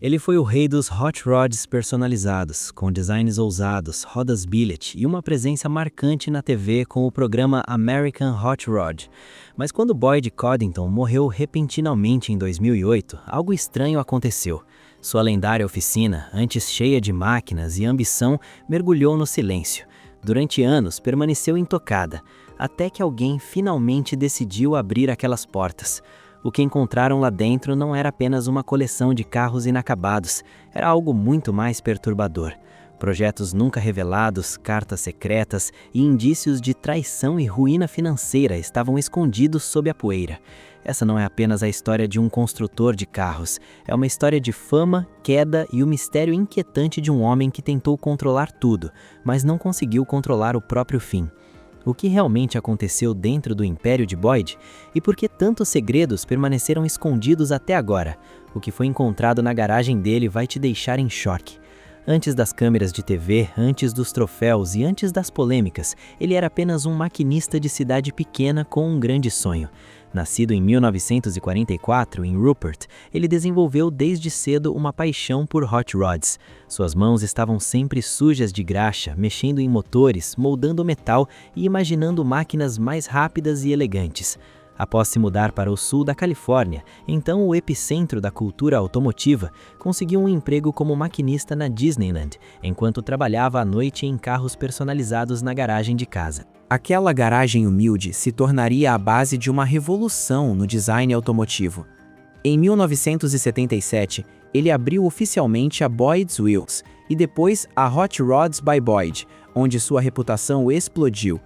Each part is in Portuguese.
Ele foi o rei dos hot rods personalizados, com designs ousados, rodas billet e uma presença marcante na TV com o programa American Hot Rod. Mas quando Boyd Coddington morreu repentinamente em 2008, algo estranho aconteceu. Sua lendária oficina, antes cheia de máquinas e ambição, mergulhou no silêncio. Durante anos, permaneceu intocada, até que alguém finalmente decidiu abrir aquelas portas. O que encontraram lá dentro não era apenas uma coleção de carros inacabados, era algo muito mais perturbador. Projetos nunca revelados, cartas secretas e indícios de traição e ruína financeira estavam escondidos sob a poeira. Essa não é apenas a história de um construtor de carros, é uma história de fama, queda e o mistério inquietante de um homem que tentou controlar tudo, mas não conseguiu controlar o próprio fim. O que realmente aconteceu dentro do império de Boyd e por que tantos segredos permaneceram escondidos até agora? O que foi encontrado na garagem dele vai te deixar em choque. Antes das câmeras de TV, antes dos troféus e antes das polêmicas, ele era apenas um maquinista de cidade pequena com um grande sonho. Nascido em 1944, em Rupert, ele desenvolveu desde cedo uma paixão por hot rods. Suas mãos estavam sempre sujas de graxa, mexendo em motores, moldando metal e imaginando máquinas mais rápidas e elegantes. Após se mudar para o sul da Califórnia, então o epicentro da cultura automotiva, conseguiu um emprego como maquinista na Disneyland, enquanto trabalhava à noite em carros personalizados na garagem de casa. Aquela garagem humilde se tornaria a base de uma revolução no design automotivo. Em 1977, ele abriu oficialmente a Boyd's Wheels e depois a Hot Rods by Boyd, onde sua reputação explodiu.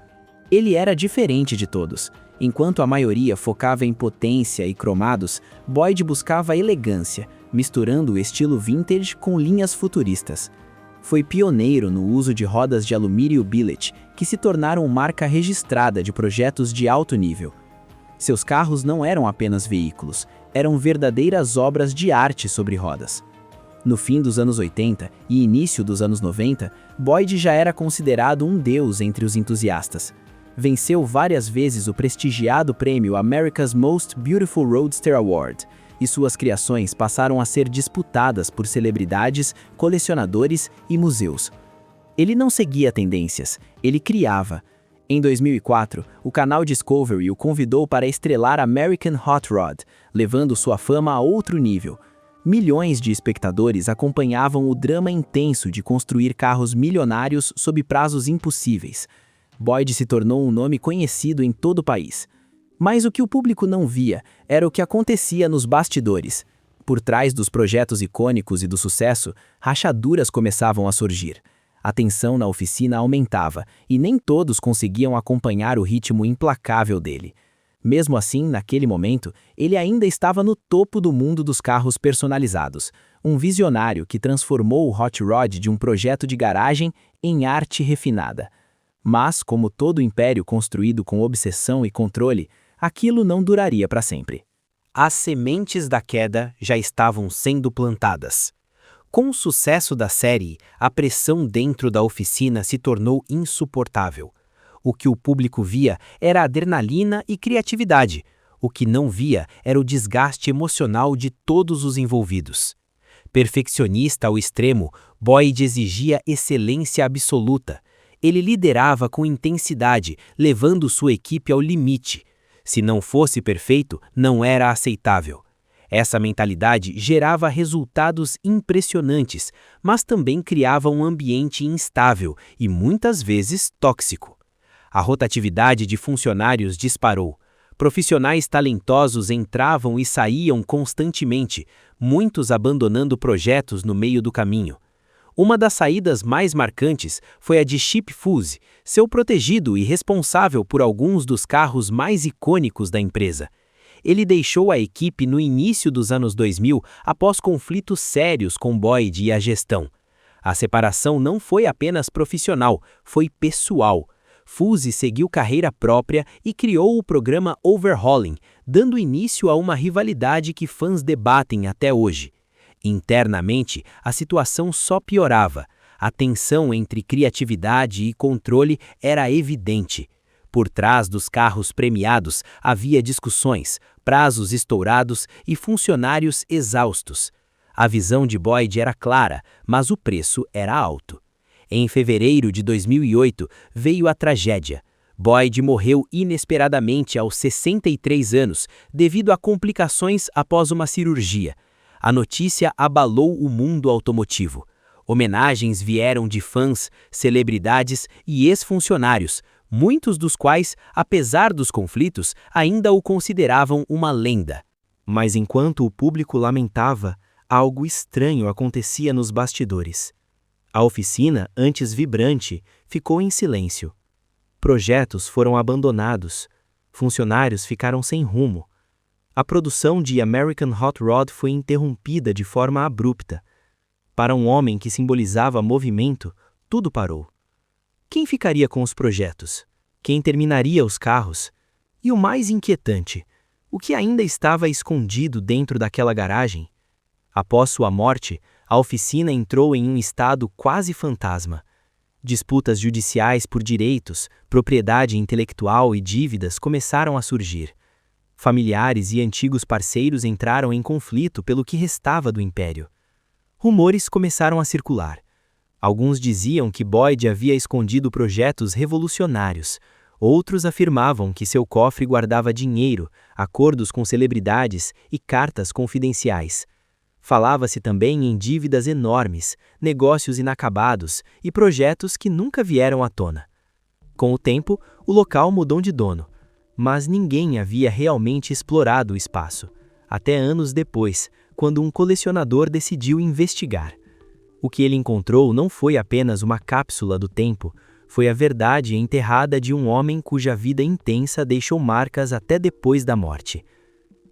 Ele era diferente de todos. Enquanto a maioria focava em potência e cromados, Boyd buscava elegância, misturando o estilo vintage com linhas futuristas. Foi pioneiro no uso de rodas de alumínio billet, que se tornaram marca registrada de projetos de alto nível. Seus carros não eram apenas veículos, eram verdadeiras obras de arte sobre rodas. No fim dos anos 80 e início dos anos 90, Boyd já era considerado um deus entre os entusiastas. Venceu várias vezes o prestigiado prêmio America's Most Beautiful Roadster Award, e suas criações passaram a ser disputadas por celebridades, colecionadores e museus. Ele não seguia tendências, ele criava. Em 2004, o canal Discovery o convidou para estrelar American Hot Rod, levando sua fama a outro nível. Milhões de espectadores acompanhavam o drama intenso de construir carros milionários sob prazos impossíveis. Boyd se tornou um nome conhecido em todo o país. Mas o que o público não via era o que acontecia nos bastidores. Por trás dos projetos icônicos e do sucesso, rachaduras começavam a surgir. A tensão na oficina aumentava e nem todos conseguiam acompanhar o ritmo implacável dele. Mesmo assim, naquele momento, ele ainda estava no topo do mundo dos carros personalizados, um visionário que transformou o Hot Rod de um projeto de garagem em arte refinada. Mas, como todo império construído com obsessão e controle, aquilo não duraria para sempre. As sementes da queda já estavam sendo plantadas. Com o sucesso da série, a pressão dentro da oficina se tornou insuportável. O que o público via era adrenalina e criatividade. O que não via era o desgaste emocional de todos os envolvidos. Perfeccionista ao extremo, Boyd exigia excelência absoluta. Ele liderava com intensidade, levando sua equipe ao limite. Se não fosse perfeito, não era aceitável. Essa mentalidade gerava resultados impressionantes, mas também criava um ambiente instável e muitas vezes tóxico. A rotatividade de funcionários disparou. Profissionais talentosos entravam e saíam constantemente, muitos abandonando projetos no meio do caminho. Uma das saídas mais marcantes foi a de Chip Foose, seu protegido e responsável por alguns dos carros mais icônicos da empresa. Ele deixou a equipe no início dos anos 2000 após conflitos sérios com Boyd e a gestão. A separação não foi apenas profissional, foi pessoal. Foose seguiu carreira própria e criou o programa Overhauling, dando início a uma rivalidade que fãs debatem até hoje. Internamente, a situação só piorava. A tensão entre criatividade e controle era evidente. Por trás dos carros premiados havia discussões, prazos estourados e funcionários exaustos. A visão de Boyd era clara, mas o preço era alto. Em fevereiro de 2008, veio a tragédia. Boyd morreu inesperadamente aos 63 anos, devido a complicações após uma cirurgia. A notícia abalou o mundo automotivo. Homenagens vieram de fãs, celebridades e ex-funcionários, muitos dos quais, apesar dos conflitos, ainda o consideravam uma lenda. Mas enquanto o público lamentava, algo estranho acontecia nos bastidores. A oficina, antes vibrante, ficou em silêncio. Projetos foram abandonados, funcionários ficaram sem rumo. A produção de American Hot Rod foi interrompida de forma abrupta. Para um homem que simbolizava movimento, tudo parou. Quem ficaria com os projetos? Quem terminaria os carros? E o mais inquietante, o que ainda estava escondido dentro daquela garagem? Após sua morte, a oficina entrou em um estado quase fantasma. Disputas judiciais por direitos, propriedade intelectual e dívidas começaram a surgir. Familiares e antigos parceiros entraram em conflito pelo que restava do império. Rumores começaram a circular. Alguns diziam que Boyd havia escondido projetos revolucionários. Outros afirmavam que seu cofre guardava dinheiro, acordos com celebridades e cartas confidenciais. Falava-se também em dívidas enormes, negócios inacabados e projetos que nunca vieram à tona. Com o tempo, o local mudou de dono, mas ninguém havia realmente explorado o espaço, até anos depois, quando um colecionador decidiu investigar. O que ele encontrou não foi apenas uma cápsula do tempo, foi a verdade enterrada de um homem cuja vida intensa deixou marcas até depois da morte.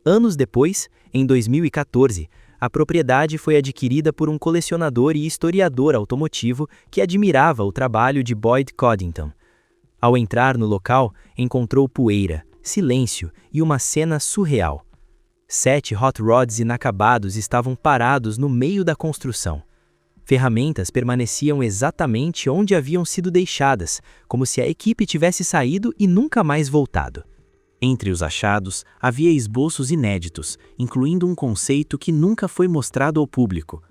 Anos depois, em 2014, a propriedade foi adquirida por um colecionador e historiador automotivo que admirava o trabalho de Boyd Coddington. Ao entrar no local, encontrou poeira, silêncio e uma cena surreal. 7 hot rods inacabados estavam parados no meio da construção. Ferramentas permaneciam exatamente onde haviam sido deixadas, como se a equipe tivesse saído e nunca mais voltado. Entre os achados, havia esboços inéditos, incluindo um conceito que nunca foi mostrado ao público.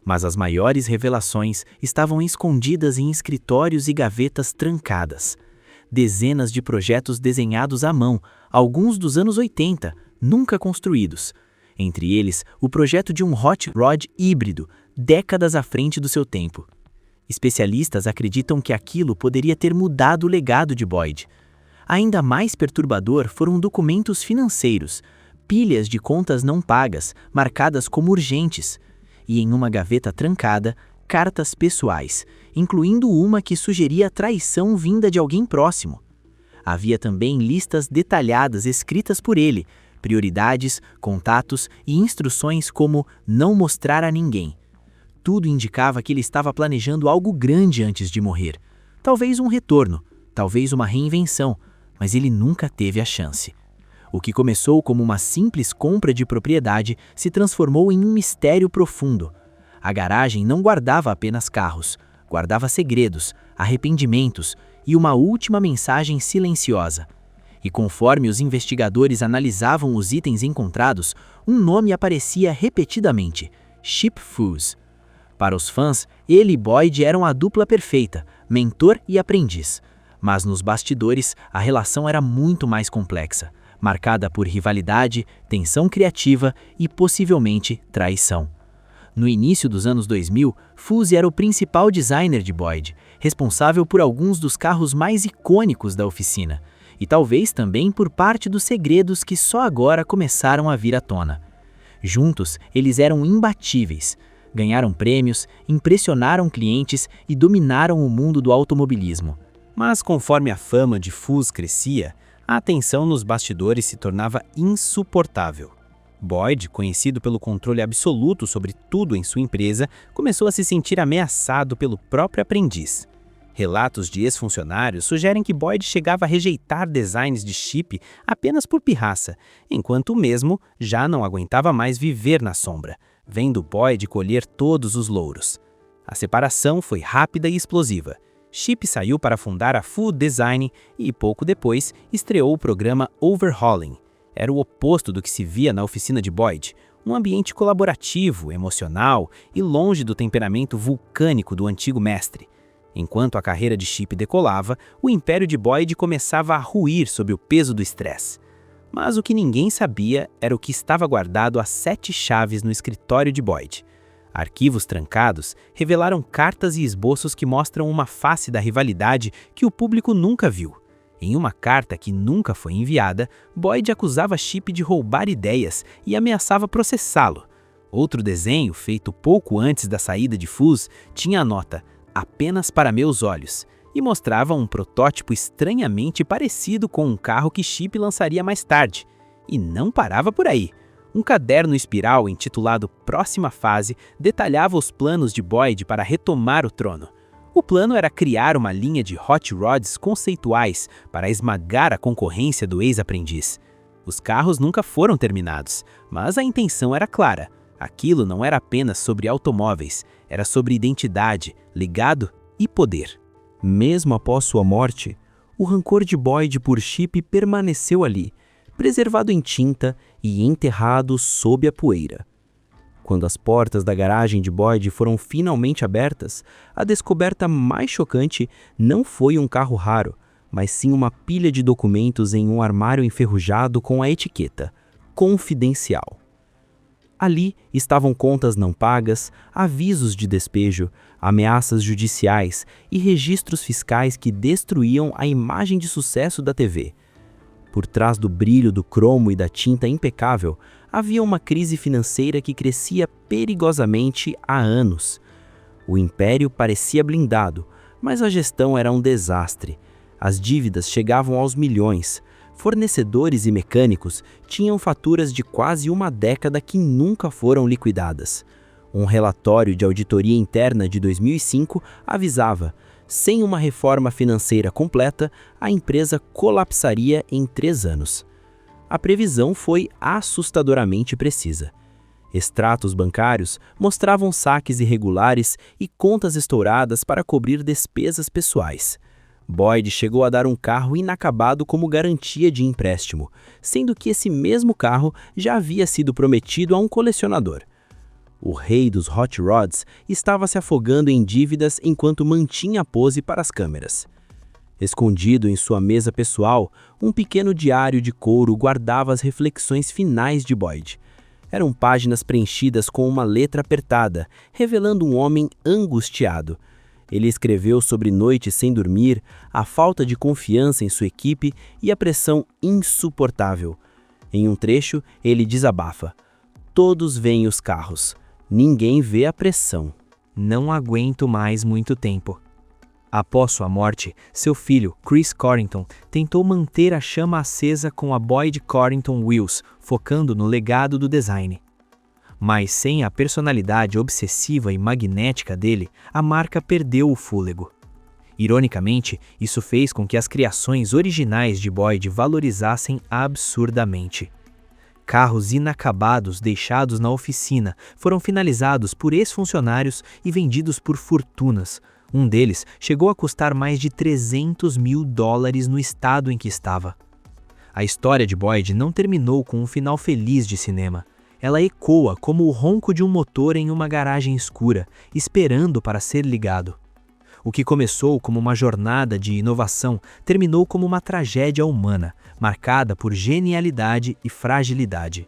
Mas as maiores revelações estavam escondidas em escritórios e gavetas trancadas. Dezenas de projetos desenhados à mão, alguns dos anos 80, nunca construídos. Entre eles, o projeto de um hot rod híbrido, décadas à frente do seu tempo. Especialistas acreditam que aquilo poderia ter mudado o legado de Boyd. Ainda mais perturbador foram documentos financeiros, pilhas de contas não pagas, marcadas como urgentes, e em uma gaveta trancada, cartas pessoais, incluindo uma que sugeria traição vinda de alguém próximo. Havia também listas detalhadas escritas por ele, prioridades, contatos e instruções como não mostrar a ninguém. Tudo indicava que ele estava planejando algo grande antes de morrer. Talvez um retorno, talvez uma reinvenção, mas ele nunca teve a chance. O que começou como uma simples compra de propriedade se transformou em um mistério profundo. A garagem não guardava apenas carros, guardava segredos, arrependimentos e uma última mensagem silenciosa. E conforme os investigadores analisavam os itens encontrados, um nome aparecia repetidamente: Chip Foose. Para os fãs, ele e Boyd eram a dupla perfeita, mentor e aprendiz. Mas nos bastidores, a relação era muito mais complexa, marcada por rivalidade, tensão criativa e, possivelmente, traição. No início dos anos 2000, Foose era o principal designer de Boyd, responsável por alguns dos carros mais icônicos da oficina, e talvez também por parte dos segredos que só agora começaram a vir à tona. Juntos, eles eram imbatíveis. Ganharam prêmios, impressionaram clientes e dominaram o mundo do automobilismo. Mas conforme a fama de Foose crescia, a tensão nos bastidores se tornava insuportável. Boyd, conhecido pelo controle absoluto sobre tudo em sua empresa, começou a se sentir ameaçado pelo próprio aprendiz. Relatos de ex-funcionários sugerem que Boyd chegava a rejeitar designs de Chip apenas por pirraça, enquanto o mesmo já não aguentava mais viver na sombra, vendo Boyd colher todos os louros. A separação foi rápida e explosiva. Chip saiu para fundar a Food Design e, pouco depois, estreou o programa Overhauling. Era o oposto do que se via na oficina de Boyd, Um ambiente colaborativo, emocional e longe do temperamento vulcânico do antigo mestre. Enquanto a carreira de Chip decolava, o império de Boyd começava a ruir sob o peso do estresse. Mas o que ninguém sabia era o que estava guardado a 7 chaves no escritório de Boyd. Arquivos trancados revelaram cartas e esboços que mostram uma face da rivalidade que o público nunca viu. Em uma carta que nunca foi enviada, Boyd acusava Chip de roubar ideias e ameaçava processá-lo. Outro desenho, feito pouco antes da saída de Foz, tinha a nota "apenas para meus olhos" e mostrava um protótipo estranhamente parecido com um carro que Chip lançaria mais tarde. E não parava por aí. Um caderno espiral intitulado Próxima Fase detalhava os planos de Boyd para retomar o trono. O plano era criar uma linha de hot rods conceituais para esmagar a concorrência do ex-aprendiz. Os carros nunca foram terminados, mas a intenção era clara. Aquilo não era apenas sobre automóveis, era sobre identidade, legado e poder. Mesmo após sua morte, o rancor de Boyd por Chip permaneceu ali, preservado em tinta e enterrado sob a poeira. Quando as portas da garagem de Boyd foram finalmente abertas, a descoberta mais chocante não foi um carro raro, mas sim uma pilha de documentos em um armário enferrujado com a etiqueta "Confidencial". Ali estavam contas não pagas, avisos de despejo, ameaças judiciais e registros fiscais que destruíam a imagem de sucesso da TV. Por trás do brilho do cromo e da tinta impecável, havia uma crise financeira que crescia perigosamente há anos. O império parecia blindado, mas a gestão era um desastre. As dívidas chegavam aos milhões. Fornecedores e mecânicos tinham faturas de quase uma década que nunca foram liquidadas. Um relatório de auditoria interna de 2005 avisava: sem uma reforma financeira completa, a empresa colapsaria em 3 anos. A previsão foi assustadoramente precisa. Extratos bancários mostravam saques irregulares e contas estouradas para cobrir despesas pessoais. Boyd chegou a dar um carro inacabado como garantia de empréstimo, sendo que esse mesmo carro já havia sido prometido a um colecionador. O rei dos hot rods estava se afogando em dívidas enquanto mantinha a pose para as câmeras. Escondido em sua mesa pessoal, um pequeno diário de couro guardava as reflexões finais de Boyd. Eram páginas preenchidas com uma letra apertada, revelando um homem angustiado. Ele escreveu sobre noites sem dormir, a falta de confiança em sua equipe e a pressão insuportável. Em um trecho, ele desabafa: "Todos veem os carros, ninguém vê a pressão. Não aguento mais muito tempo." Após sua morte, seu filho, Chris Corrington, tentou manter a chama acesa com a Boyd Corrington Wheels, focando no legado do design. Mas sem a personalidade obsessiva e magnética dele, a marca perdeu o fôlego. Ironicamente, isso fez com que as criações originais de Boyd valorizassem absurdamente. Carros inacabados deixados na oficina foram finalizados por ex-funcionários e vendidos por fortunas. Um deles chegou a custar mais de $300 mil no estado em que estava. A história de Boyd não terminou com um final feliz de cinema. Ela ecoa como o ronco de um motor em uma garagem escura, esperando para ser ligado. O que começou como uma jornada de inovação terminou como uma tragédia humana, marcada por genialidade e fragilidade.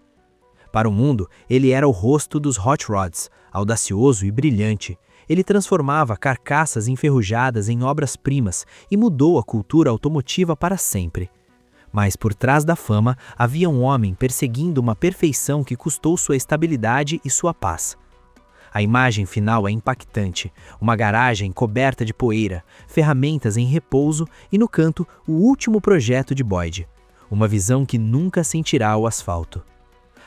Para o mundo, ele era o rosto dos hot rods, audacioso e brilhante. Ele transformava carcaças enferrujadas em obras-primas e mudou a cultura automotiva para sempre. Mas por trás da fama havia um homem perseguindo uma perfeição que custou sua estabilidade e sua paz. A imagem final é impactante: uma garagem coberta de poeira, ferramentas em repouso e no canto o último projeto de Boyd. Uma visão que nunca sentirá o asfalto.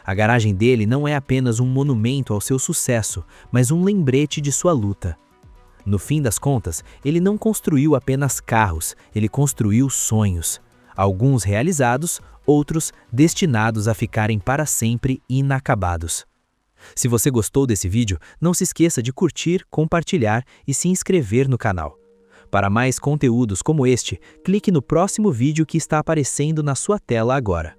A garagem dele não é apenas um monumento ao seu sucesso, mas um lembrete de sua luta. No fim das contas, ele não construiu apenas carros, ele construiu sonhos. Alguns realizados, outros destinados a ficarem para sempre inacabados. Se você gostou desse vídeo, não se esqueça de curtir, compartilhar e se inscrever no canal. Para mais conteúdos como este, clique no próximo vídeo que está aparecendo na sua tela agora.